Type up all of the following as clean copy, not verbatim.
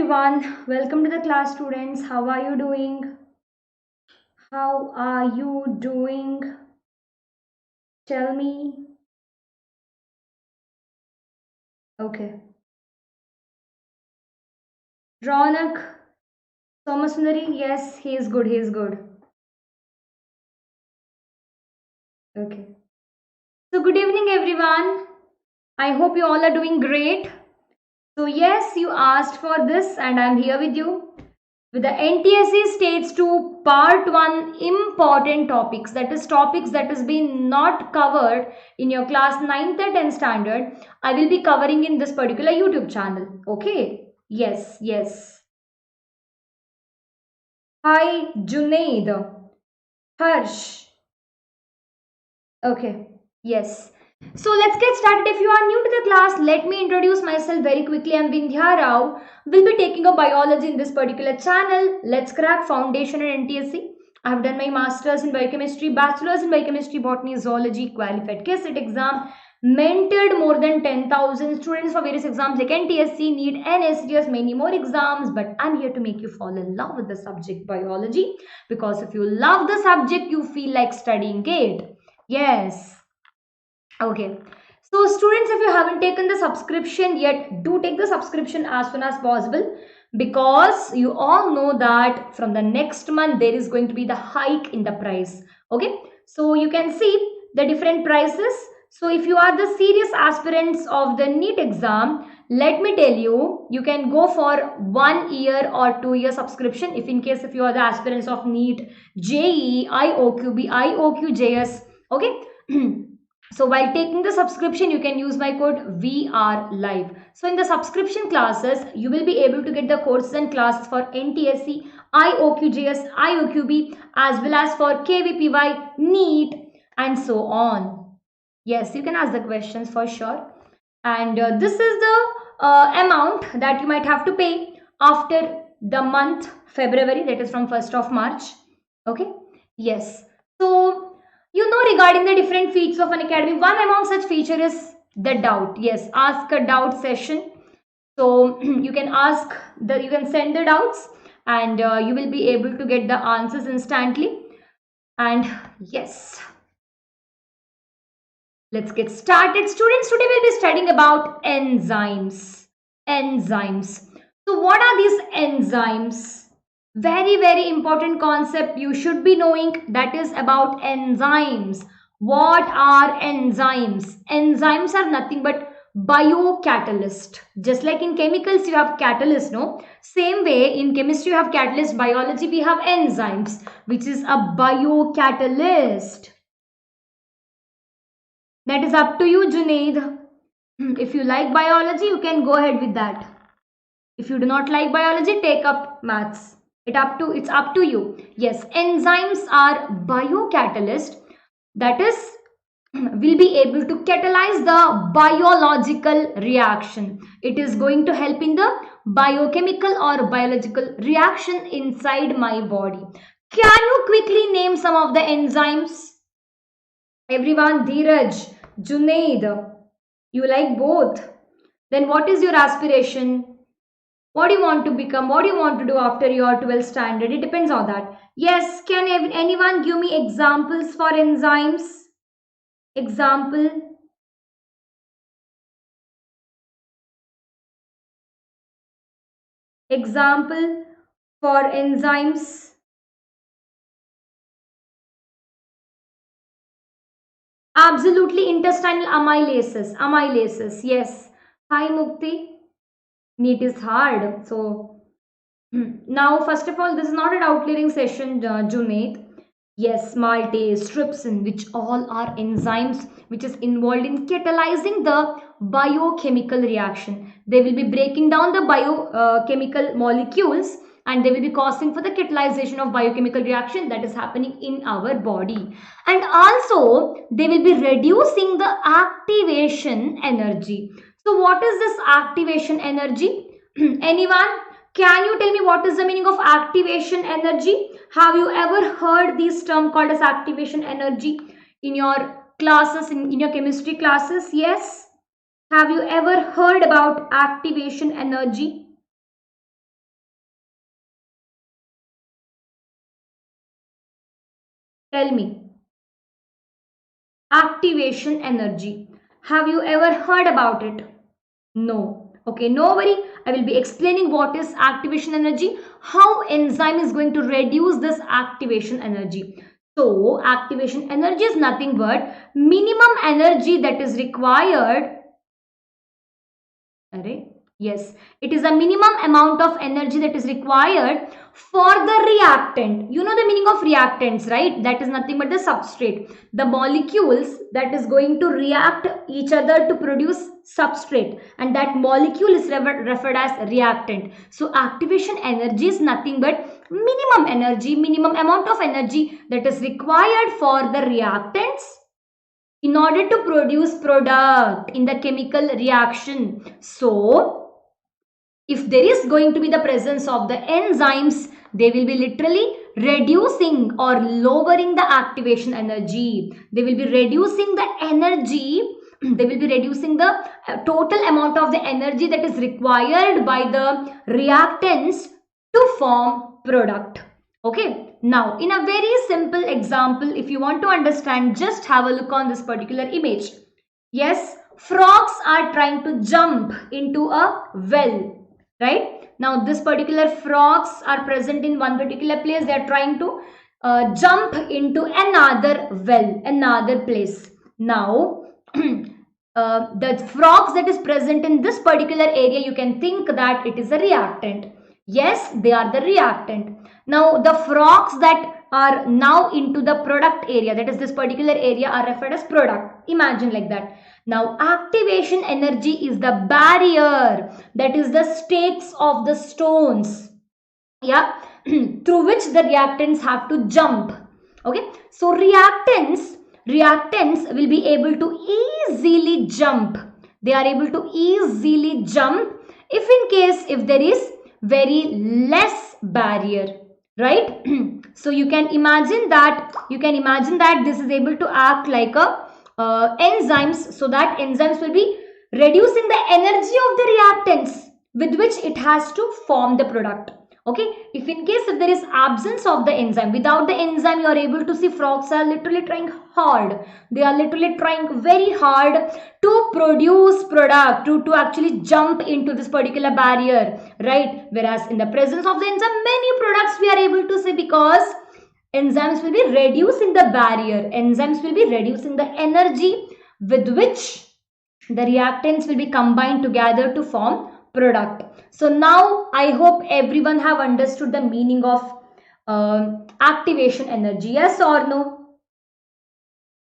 everyone. Welcome to the class, students. How are you doing? How are you doing? Tell me. Okay. Ronak, Somasundari, yes, he is good. He is good. Okay. So, good evening, everyone. I hope you all are doing great. So, yes, you asked for this, and I'm here with you with the NTSE Stage 2 Part 1 important topics. That is topics that has been not covered in your class 9th and 10th standard. I will be covering in this particular YouTube channel. Okay. Yes, yes. Hi, Junaid. Harsh. Okay. Yes. So let's get started. If you are new to the class, let me introduce myself very quickly. I'm Vindhya Rao. We'll be taking up biology in this particular channel. Let's crack foundation and NTSE. I've done my master's in biochemistry, bachelor's in biochemistry, botany, zoology, qualified KSET exam, mentored more than 10,000 students for various exams like NTSE, NEET, NSDS, many more exams. But I'm here to make you fall in love with the subject biology, because if you love the subject, you feel like studying it. Yes. Okay. So students, if you haven't taken the subscription yet, do take the subscription as soon as possible, because you all know that from the next month there is going to be the hike in the price. Okay. So you can see the different prices. So if you are the serious aspirants of the NEET exam, let me tell you, you can go for 1 year or 2 year subscription. If you are the aspirants of NEET, JEE, IOQB, IOQJS. Okay. So while taking the subscription, you can use my code VRLive. So in the subscription classes, you will be able to get the courses and classes for NTSE, IOQJS, IOQB, as well as for KVPY, NEET, and so on. Yes, you can ask the questions for sure. And this is the amount that you might have to pay after the month February, that is from 1st of March. Okay. Yes. So regarding the different features of Unacademy, one among such feature is the doubt. Yes, ask a doubt session. So you can send the doubts, and you will be able to get the answers instantly. And yes, let's get started. Students, today we'll be studying about enzymes. Enzymes. So what are these enzymes? Very important concept you should be knowing, that is about enzymes. What are enzymes? Enzymes are nothing but biocatalyst. Just like in chemicals you have catalyst, no? Same way in chemistry you have catalyst, biology we have enzymes, which is a biocatalyst. That is up to you, Junaid. If you like biology, you can go ahead with that. If you do not like biology, take up maths. It's up to you. Yes, enzymes are biocatalyst, that is will be able to catalyze the biological reaction. It is going to help in the biochemical or biological reaction inside my body. Can you quickly name some of the enzymes? Everyone, Dheeraj, Junaid, you like both. Then what is your aspiration? What do you want to become? What do you want to do after your 12th standard? It depends on that. Yes, can anyone give me examples for enzymes? Example. Example for enzymes. Absolutely, intestinal amylases. Amylases, yes. Hi Mukti. NEET is hard. So now, first of all, this is not a doubt clearing session, Junaid. Yes, maltase, trypsin, which all are enzymes which is involved in catalyzing the biochemical reaction. They will be breaking down the biochemical molecules, and they will be causing for the catalyzation of biochemical reaction that is happening in our body. And also, they will be reducing the activation energy. So what is this activation energy? Anyone? Can you tell me what is the meaning of activation energy? Have you ever heard this term called as activation energy in your classes, in your chemistry classes? Yes? Have you ever heard about activation energy? Tell me. Activation energy. Have you ever heard about it? No. Okay, no worry. I will be explaining what is activation energy, how enzyme is going to reduce this activation energy. So, activation energy is nothing but minimum energy that is required. Yes, it is a minimum amount of energy that is required for the reactant. You know the meaning of reactants, right? That is nothing but the substrate. The molecules that is going to react each other to produce substrate, and that molecule is referred as reactant. So activation energy is nothing but minimum energy, minimum amount of energy that is required for the reactants in order to produce product in the chemical reaction. So if there is going to be the presence of the enzymes, they will be literally reducing or lowering the activation energy. They will be reducing the energy. They will be reducing the total amount of the energy that is required by the reactants to form product. Okay. Now, in a very simple example, if you want to understand, just have a look on this particular image. Yes, frogs are trying to jump into a well. Right? Now, this particular frogs are present in one particular place. They are trying to jump into another well, another place. Now, the frogs that is present in this particular area, you can think that it is a reactant. Yes, they are the reactant. Now, the frogs that are now into the product area, that is this particular area, are referred as product. Imagine like that. Now, activation energy is the barrier, that is the stakes of the stones, yeah, through which the reactants have to jump. Okay, so reactants will be able to easily jump. They are able to easily jump if there is very less barrier, right? So you can imagine that this is able to act like a enzymes, so that enzymes will be reducing the energy of the reactants with which it has to form the product. Okay, if there is absence of the enzyme, without the enzyme, you are able to see frogs are literally trying hard. They are literally trying very hard to produce product, to actually jump into this particular barrier, right? Whereas in the presence of the enzyme, many products we are able to see, because enzymes will be reducing the barrier. Enzymes will be reducing the energy with which the reactants will be combined together to form product. So now I hope everyone have understood the meaning of activation energy. Yes or no?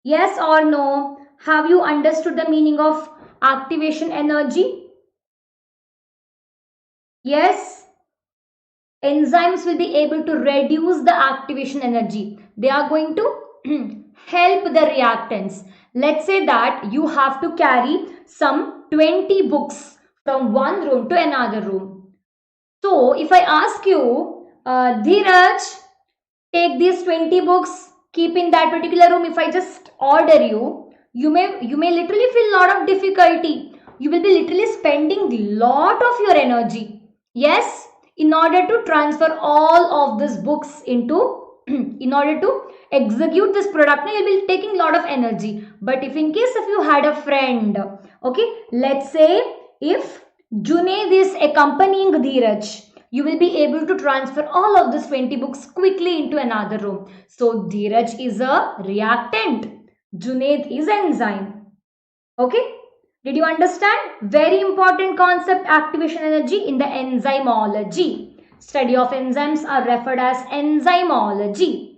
Yes or no? Have you understood the meaning of activation energy? Yes? Enzymes will be able to reduce the activation energy. They are going to help the reactants. Let's say that you have to carry some 20 books from one room to another room. So if I ask you, Dheeraj, take these 20 books, keep in that particular room. If I just order you, you may literally feel a lot of difficulty. You will be literally spending lot of your energy. Yes, in order to transfer all of these books into in order to execute this product, you will be taking a lot of energy. But if you had a friend, okay, let's say if Junaid is accompanying Dheeraj, you will be able to transfer all of these 20 books quickly into another room. So Dheeraj is a reactant, Junaid is enzyme. Okay, did you understand? Very important concept, activation energy in the enzymology. Study of enzymes are referred as enzymology.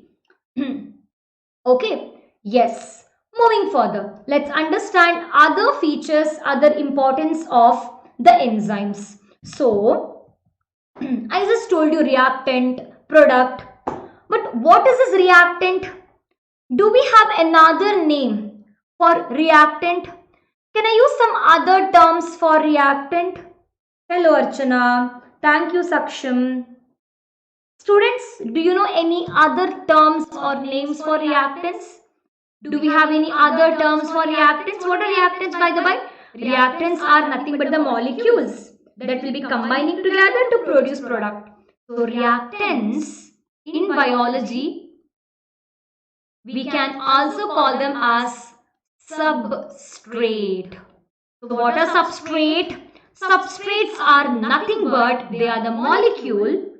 Okay, yes. Moving further, let's understand other features, other importance of the enzymes. So, I just told you reactant, product. But what is this reactant? Do we have another name for reactant? Can I use some other terms for reactant? Hello Archana. Thank you Saksham. Students, do you know any other terms or names for reactants? Do we have any other terms for reactants? What are reactants, by the way? Reactants are nothing but the molecules that will be combining together to produce product. So reactants in biology We can also call them as substrate. So what are substrate? Substrates are nothing but they are the molecule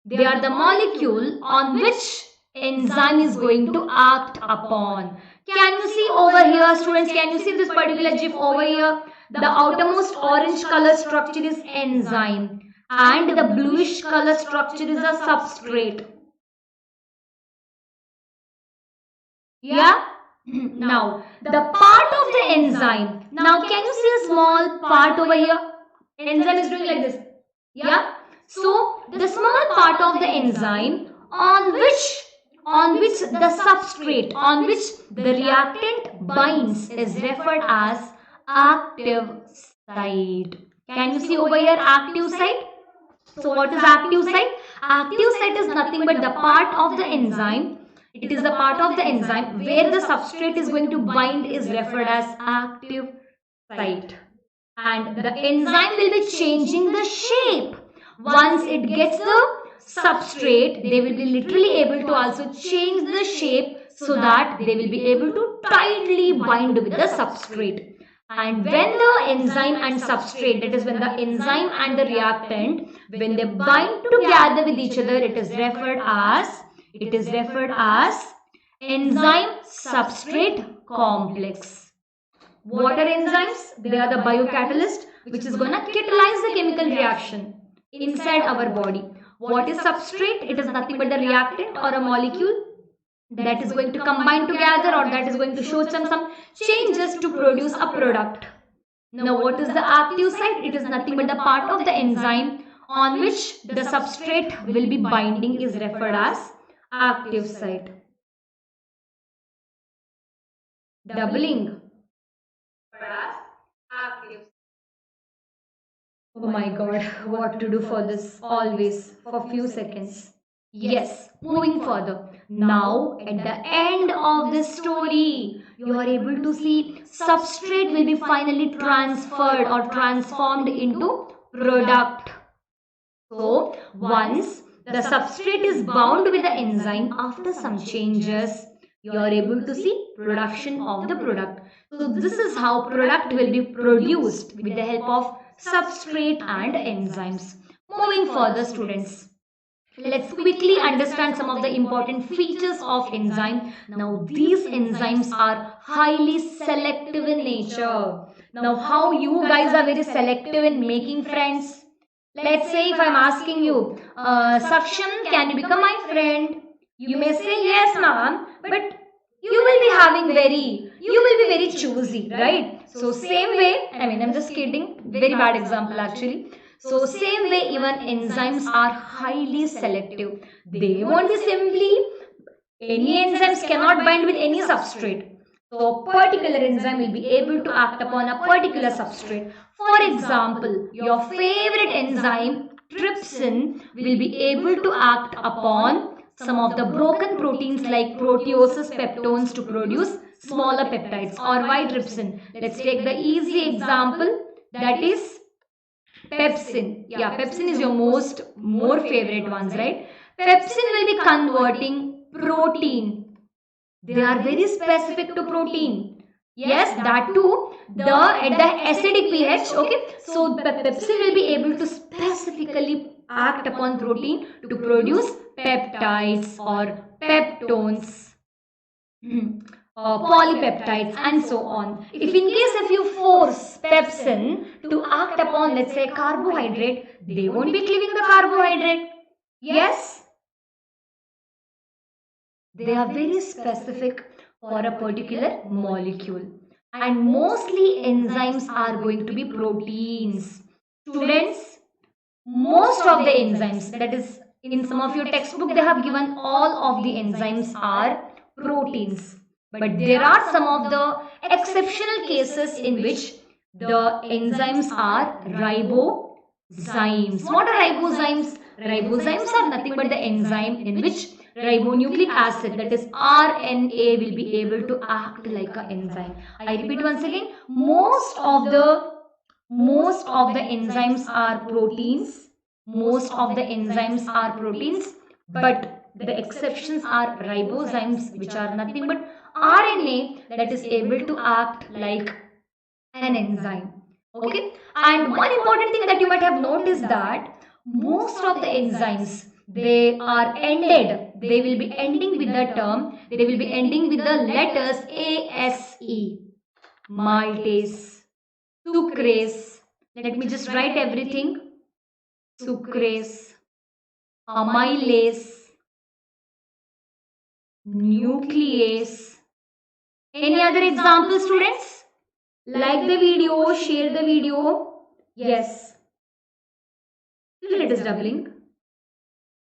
they are the molecule on which enzyme is going to act upon. Can you see over here, students? Can you see this particular GIF over here? The outermost orange color structure is enzyme and the bluish color structure is a substrate. Yeah? Now, the part of the enzyme. Now, can you see a small part over here? Enzyme is doing like this. Yeah? So, the small part of the enzyme on which the substrate, on which the reactant binds is referred as active site. Can you see over here active site? So, what is active site? Active site is nothing but the part of the enzyme. It is the part of the enzyme where the substrate is going to bind is referred as active site. And the enzyme will be changing the shape. Once it gets the substrate, they will be literally able to also change the shape so that they will be able to tightly bind with the substrate. And when the enzyme and substrate, that is when the enzyme and the reactant, when they bind together with each other, it is referred as enzyme substrate complex. What are enzymes? They are the biocatalyst which is going to catalyze the chemical reaction inside our body. What is substrate? It is nothing but the reactant or a molecule that is going to combine together or that is going to show some changes to produce a product. Now what is the active site? It is nothing but the part of the enzyme on which the substrate will be binding is referred as active site. Doubling. Oh my god, what to do for this? Always for few seconds. Yes, moving further. Now, at the end of this story, you are able to see substrate will be finally transferred or transformed into product. So, once the substrate is bound with the enzyme after some changes, you are able to see production of the product. So, this is how product will be produced with the help of substrate and enzymes. Moving further, students, let's quickly understand some of the important features of enzyme. Now, these enzymes are highly selective in nature. Now, how you guys are very selective in making friends? Let's say if I'm asking you, Saksham, can you become my friend? You may say yes, ma'am, but you will be very choosy, right? So same way, I'm just kidding, very bad example actually. So same way even enzymes are highly selective. They won't be simply, any enzymes cannot bind with any substrate. So a particular enzyme will be able to act upon a particular substrate. For example, your favorite enzyme, trypsin, will be able to act upon some of the broken proteins like proteoses, peptones to produce smaller peptides. Or why trypsin? Let's take the easy example, that is Pepsin. Yeah, pepsin is your more favorite ones, right? Pepsin will be converting protein. They are very specific to protein. Yes, that too. At the acidic pH, okay. So the pepsin will be able to specifically act upon protein to produce peptides or peptones. Polypeptides and so on. If you force pepsin to act upon, let's say, carbohydrate, they won't be cleaving the carbohydrate. Yes, they are very specific for a particular molecule, and mostly enzymes are going to be proteins. Students, most of the enzymes, that is in some of your textbook they have given all of the enzymes are proteins. But there are some of the exceptional cases in which the enzymes are ribozymes. What are ribozymes? Ribozymes are nothing but the enzyme in which ribonucleic acid, that is RNA, will be able to act like an enzyme. I repeat once again, most of the enzymes are proteins. Most of the enzymes are proteins, but The exceptions are ribozymes, which are nothing but RNA that is able to act like an enzyme. Okay, and one important thing that you might have noticed that most of the enzymes, they are ended, they will be ending with the term, they will be ending with the letters ASE, maltase, sucrase. Let me just write everything: sucrase, amylase, nuclease. Any other example, students? Like the video, share the video. Yes. Still it is doubling.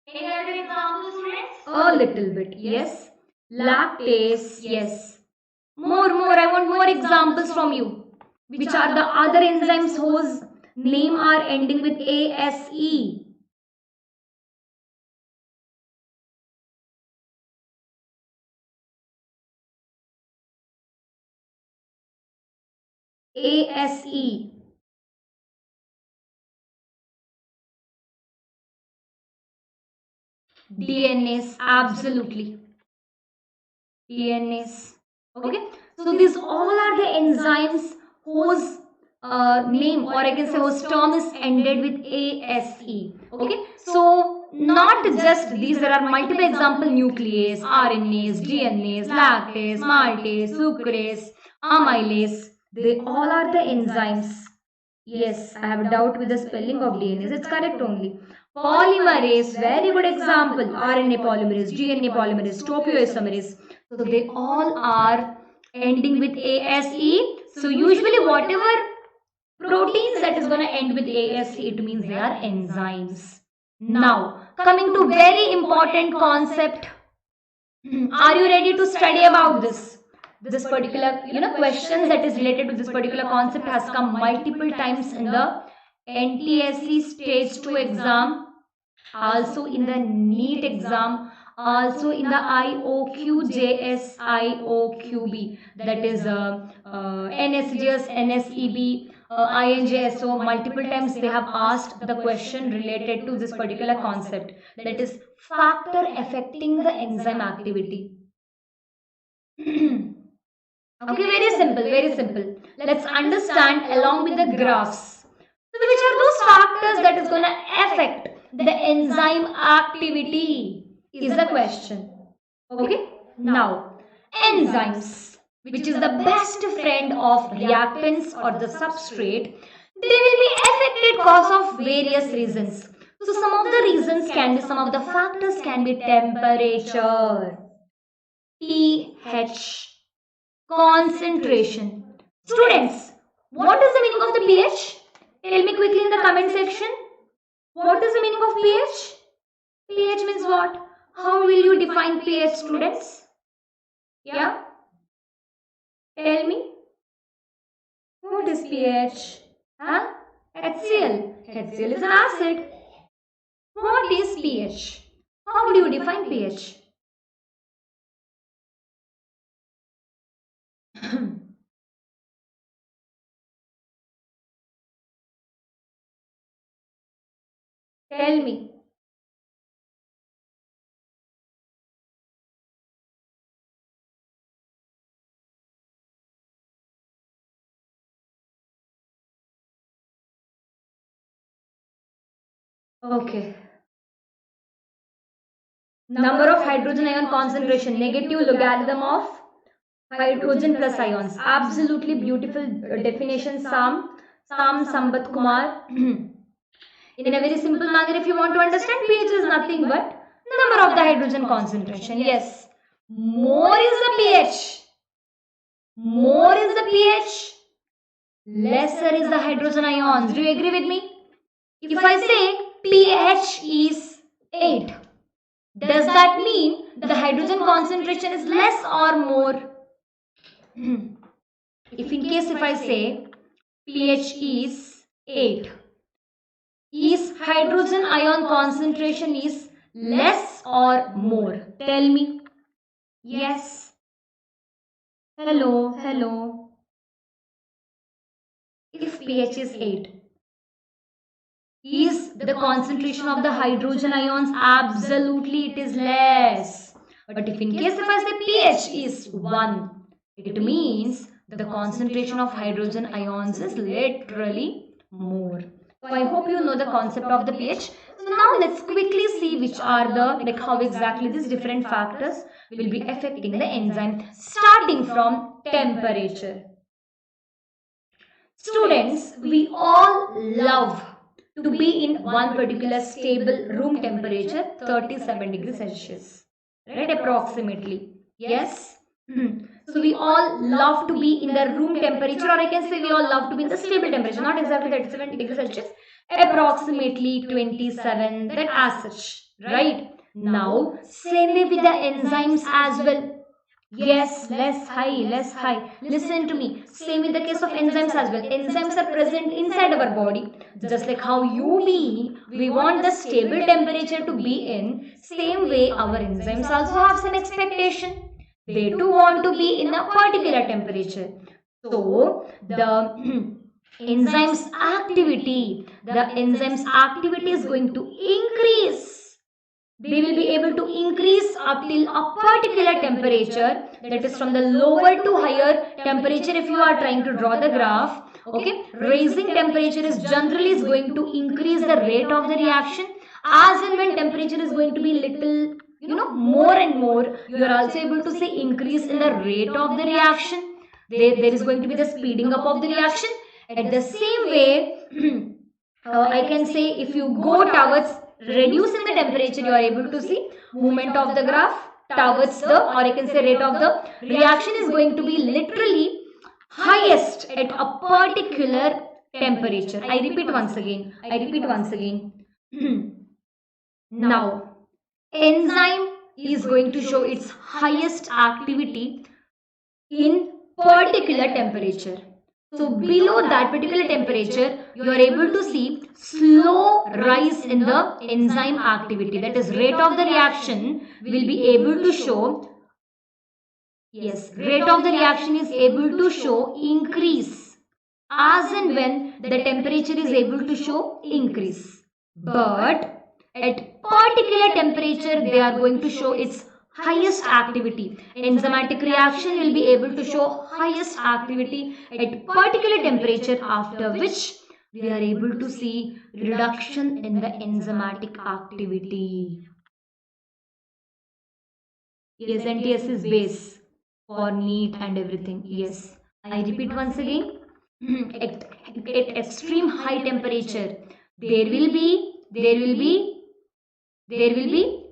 Any other examples, students? A little bit. Yes. Lactase. Yes. More. I want more examples from you. Which are the other enzymes whose name are ending with ASE? ASE. DNase. Absolutely. DNase. Okay. So these all are the enzymes whose name, or I can say whose term is ended with ASE. Okay. So not just these, there are multiple example: nuclease, RNase, DNase, lactase, maltase, sucrase, amylase. They all are the enzymes. Yes, I have a doubt with the spelling of DNase. It's correct only. Polymerase, very good example. RNA polymerase, DNA polymerase, topoisomerase. So they all are ending with ASE. So usually whatever proteins that is going to end with ASE, it means they are enzymes. Now, coming to very important concept. Are you ready to study about this? This particular, questions that is related to this particular concept has come multiple times in the NTSE Stage 2 exam, also in the NEET exam, also in the IOQJS, IOQB, that is NSJS, NSEB, INJSO. Multiple times they have asked the question related to this particular concept, that is factor affecting the enzyme activity. Okay, very simple, very simple. Let's understand along with the graphs. So which are those factors that is going to affect the enzyme activity is the question. Okay, now enzymes, which is the best friend of reactants or the substrate, they will be affected cause of various reasons. So some of the reasons can be, some of the factors can be temperature, pH, concentration. Students, what is the meaning of the pH? Tell me quickly in the comment section. What is the meaning of pH? pH means what? How will you define pH, students? Yeah? Tell me. What is pH? Huh? HCl. HCl is an acid. What is pH? How do you define pH? Tell me. Okay. Number of hydrogen ion concentration, negative logarithm of hydrogen plus ions. Absolutely beautiful definition, Sam Sambat Kumar. In a very simple manner, if you want to understand, pH is nothing but number of the hydrogen concentration. Yes. More is the pH. More is the pH. Lesser is the hydrogen ions. Do you agree with me? If I say pH is 8, does that mean the hydrogen concentration is less or more? If in case if I say pH is 8, is hydrogen ion concentration is less or more? Tell me. Yes. Hello. If pH is 8, Is the concentration of the hydrogen ions? Absolutely it is less. But if in case if I say pH is 1, it means the concentration of hydrogen ions is literally more. So I hope you know the concept of the pH. So now let's quickly see which are the how exactly these different factors will be affecting the enzyme, starting from temperature. Students, we all love to be in one particular stable room temperature, 37 degrees Celsius, right, approximately. Yes. So we all love to be in the room temperature, or I can say we all love to be in the stable temperature, not exactly 37 degrees Celsius, approximately 27, that as such, right? Now, same way with the enzymes as well. Yes, less high, less high. Listen to me. Same in the case of enzymes as well. Enzymes are present inside our body. Just like how you be, we want the stable temperature to be in. Same way our enzymes also have some expectation. They too want to be in a particular temperature. So, the enzymes activity is going to increase. They will be able to increase up till a particular temperature, that is from the lower to higher temperature. If you are trying to draw the graph, okay, raising temperature is generally going to increase the rate of the reaction. As and when temperature is going to be little, more and more, you are also able to see increase in the rate of the reaction. There is going to be the speeding up of the reaction. At the same way, I can say if you go towards reducing the temperature, you are able to see movement of the graph towards the, or I can say rate of the reaction is going to be literally highest at a particular temperature. I repeat once again. Now, enzyme is going to show its highest activity in particular temperature. So below that particular temperature, you are able to see slow rise in the enzyme activity. That is, rate of the reaction will be able to show, yes, rate of the reaction is able to show increase as and when the temperature is able to show increase. But at particular temperature, they are going to show its highest activity. Enzymatic reaction will be able to show highest activity at particular temperature, after which we are able to see reduction in the enzymatic activity. Yes, NTSE is base for NEET and everything. Yes, I repeat once again. At extreme high temperature, there will be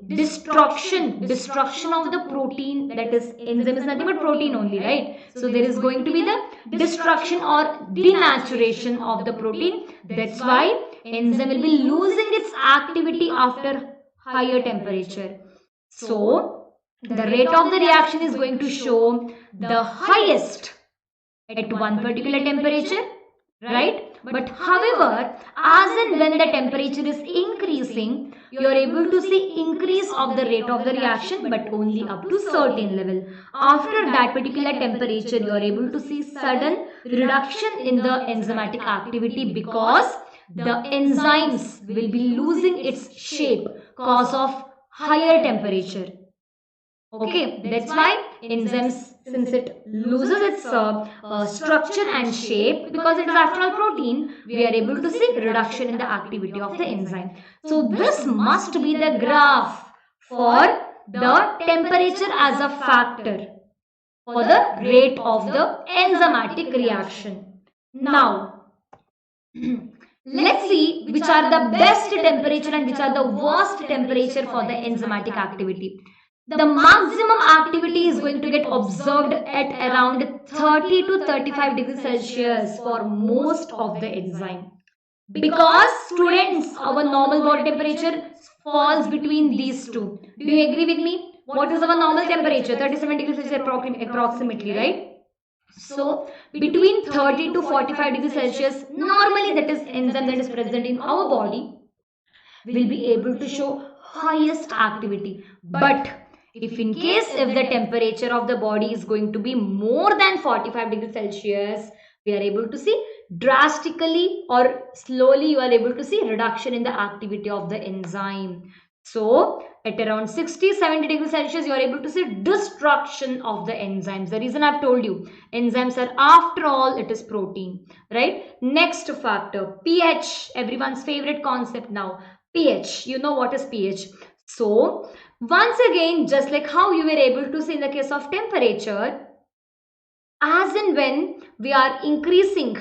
destruction of the protein. That is, enzyme is nothing but protein only, right? So there is going to be the destruction or denaturation of the protein. That's why enzyme will be losing its activity after higher temperature. So the rate of the reaction is going to show the highest at one particular temperature, right? But however, as and when the temperature is increasing, you are able to see increase of the rate of the reaction, but only up to certain level. After that particular temperature, you are able to see sudden reduction in the enzymatic activity, because the enzymes will be losing its shape cause of higher temperature. Okay, that's why enzymes, since it loses its structure and shape, because it is after all protein, we are able to see reduction in the activity of the enzyme. So this must be the graph for the temperature as a factor for the rate of the enzymatic reaction. Now, let's see which are the best temperature and which are the worst temperature for the enzymatic activity. The maximum activity is going to get observed at around 30 to 35 degrees Celsius for most of the enzyme. Because students, our normal body temperature falls between these two. Do you agree with me? What is our normal temperature? 37 degrees Celsius approximately, right? So between 30 to 45 degrees Celsius, normally that is enzyme that is present in our body will be able to show highest activity. But if in case if the temperature of the body is going to be more than 45 degrees Celsius, we are able to see drastically or slowly you are able to see reduction in the activity of the enzyme. So at around 60-70 degrees Celsius, you are able to see destruction of the enzymes. The reason I've told you, enzymes are, after all, it is protein, right? Next factor, pH, everyone's favorite concept now. pH, you know what is pH. So once again, just like how you were able to see in the case of temperature, as in when we are increasing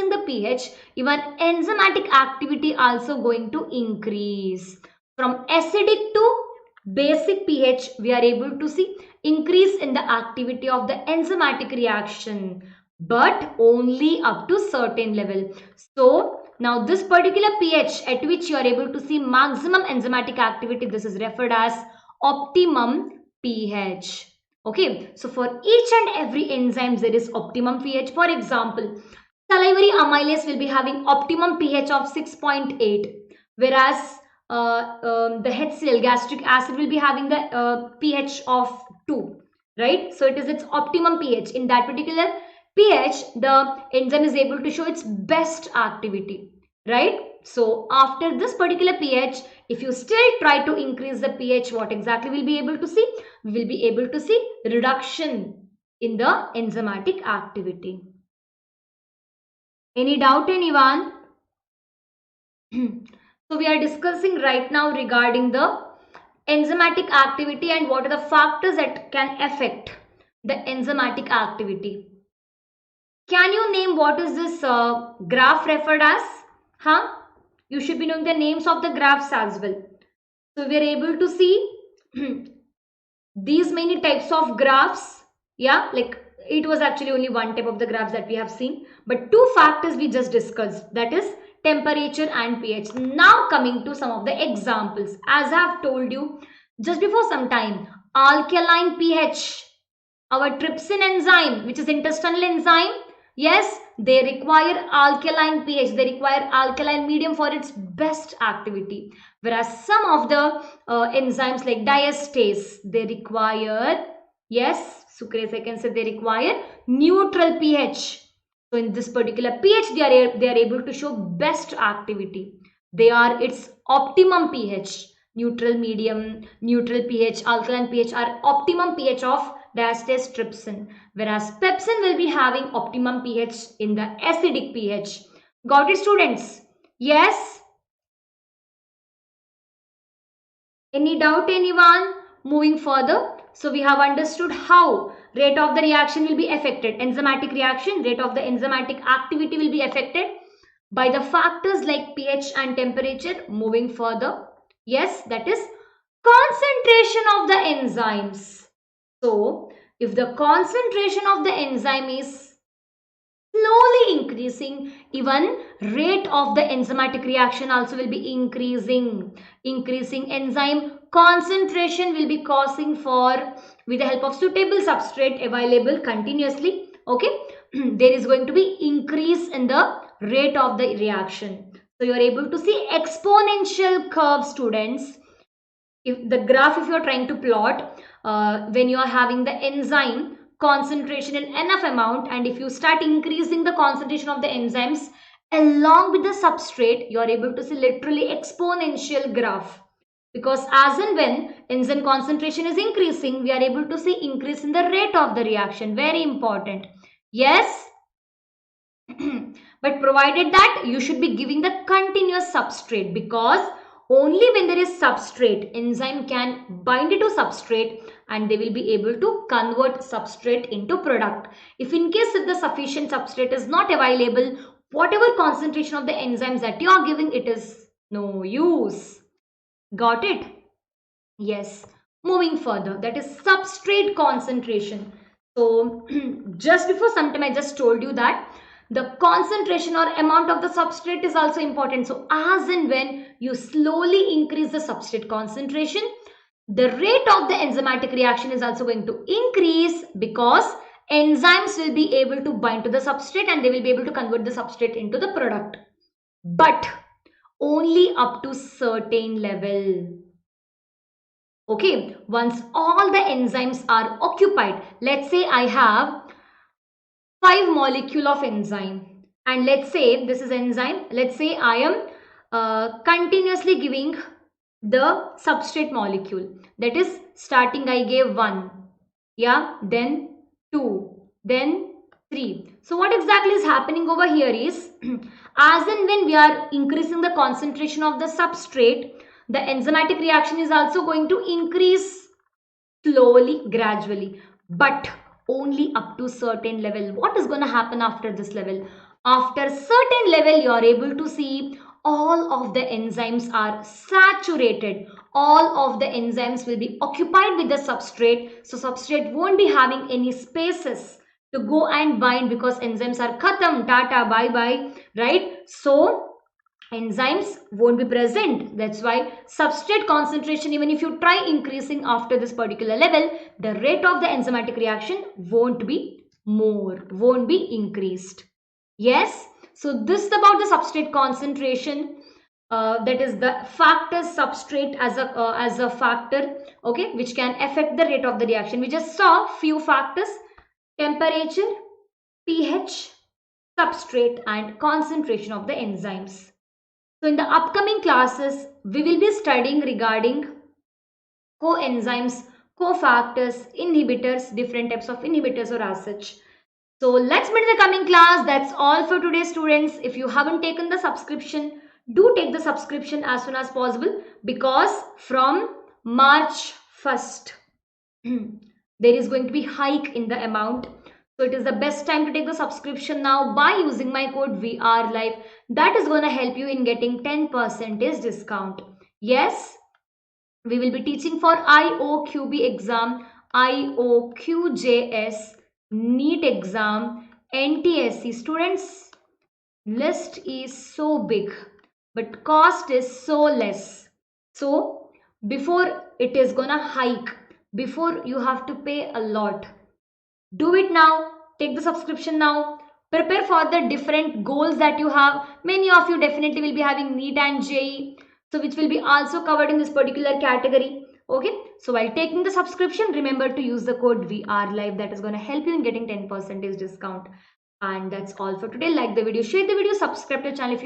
the pH, even enzymatic activity also going to increase. From acidic to basic pH, we are able to see increase in the activity of the enzymatic reaction, but only up to certain level. So now this particular pH at which you are able to see maximum enzymatic activity, this is referred as optimum pH. Okay, so for each and every enzyme there is optimum pH. For example, salivary amylase will be having optimum pH of 6.8, whereas the HCl, gastric acid, will be having the pH of 2, right? So it is its optimum pH. In that particular pH, the enzyme is able to show its best activity, right? So after this particular pH, if you still try to increase the pH, what exactly we'll be able to see? We will be able to see reduction in the enzymatic activity. Any doubt, anyone? So we are discussing right now regarding the enzymatic activity and what are the factors that can affect the enzymatic activity. Can you name what is this graph referred as? Huh? You should be knowing the names of the graphs as well. So we are able to see these many types of graphs. Yeah, like it was actually only one type of the graphs that we have seen, but two factors we just discussed, that is temperature and pH. Now coming to some of the examples. As I have told you just before some time, alkaline pH, our trypsin enzyme, which is intestinal enzyme, yes, they require alkaline pH, they require alkaline medium for its best activity, whereas some of the enzymes like diastase, they require, yes, sucrase, I can say, they require neutral pH. So in this particular pH, they are able to show best activity. They are its optimum pH. Neutral medium, neutral pH, alkaline pH are optimum pH of diastase trypsin, whereas pepsin will be having optimum pH in the acidic pH. Got it, students? Yes? Any doubt, anyone? Moving further, so we have understood how rate of the reaction will be affected. Enzymatic reaction, rate of the enzymatic activity will be affected by the factors like pH and temperature. Moving further, yes, that is concentration of the enzymes. So if the concentration of the enzyme is slowly increasing, even rate of the enzymatic reaction also will be increasing. Increasing enzyme concentration will be causing for, with the help of suitable substrate available continuously, okay, there is going to be increase in the rate of the reaction. So you are able to see exponential curve, students. If the graph, if you are trying to plot, when you are having the enzyme concentration in enough amount, and if you start increasing the concentration of the enzymes along with the substrate, you are able to see literally exponential graph, because as and when enzyme concentration is increasing, we are able to see increase in the rate of the reaction. Very important. Yes. But provided that you should be giving the continuous substrate, because only when there is substrate, enzyme can bind it to substrate and they will be able to convert substrate into product. If in case if the sufficient substrate is not available, whatever concentration of the enzymes that you are giving, it is no use. Got it? Yes. Moving further, that is substrate concentration. So just before some time I just told you that the concentration or amount of the substrate is also important. So as and when you slowly increase the substrate concentration, the rate of the enzymatic reaction is also going to increase, because enzymes will be able to bind to the substrate and they will be able to convert the substrate into the product, but only up to certain level. Okay, once all the enzymes are occupied, let's say I have 5 molecule of enzyme, and let's say this is enzyme. Let's say I am continuously giving the substrate molecule. That is, starting I gave 1, yeah, then 2, then 3. So what exactly is happening over here is as and when we are increasing the concentration of the substrate, the enzymatic reaction is also going to increase slowly, gradually, but only up to certain level. What is going to happen after this level? After certain level, you are able to see all of the enzymes are saturated. All of the enzymes will be occupied with the substrate. So substrate won't be having any spaces to go and bind because enzymes are khatam, tata, bye bye, right? So enzymes won't be present. That's why substrate concentration, even if you try increasing after this particular level, the rate of the enzymatic reaction won't be won't be increased. Yes, so this is about the substrate concentration. That is the factor substrate as a factor, okay, which can affect the rate of the reaction. We just saw few factors: temperature, pH, substrate, and concentration of the enzymes. So in the upcoming classes, we will be studying regarding coenzymes, cofactors, inhibitors, different types of inhibitors or as such. So let's meet in the coming class. That's all for today, students. If you haven't taken the subscription, do take the subscription as soon as possible, because from March 1st, there is going to be hike in the amount. So it is the best time to take the subscription now by using my code VRLive. That is going to help you in getting 10% discount. Yes, we will be teaching for IOQB exam, IOQJS, NEET exam, NTSE. Students, list is so big, but cost is so less. So before it is gonna hike, before you have to pay a lot, do it now. Take the subscription now. Prepare for the different goals that you have. Many of you definitely will be having NEET and JEE, so which will be also covered in this particular category. Okay, so while taking the subscription, remember to use the code VRLive. That is going to help you in getting 10% discount. And that's all for today. Like the video, share the video, subscribe to the channel if you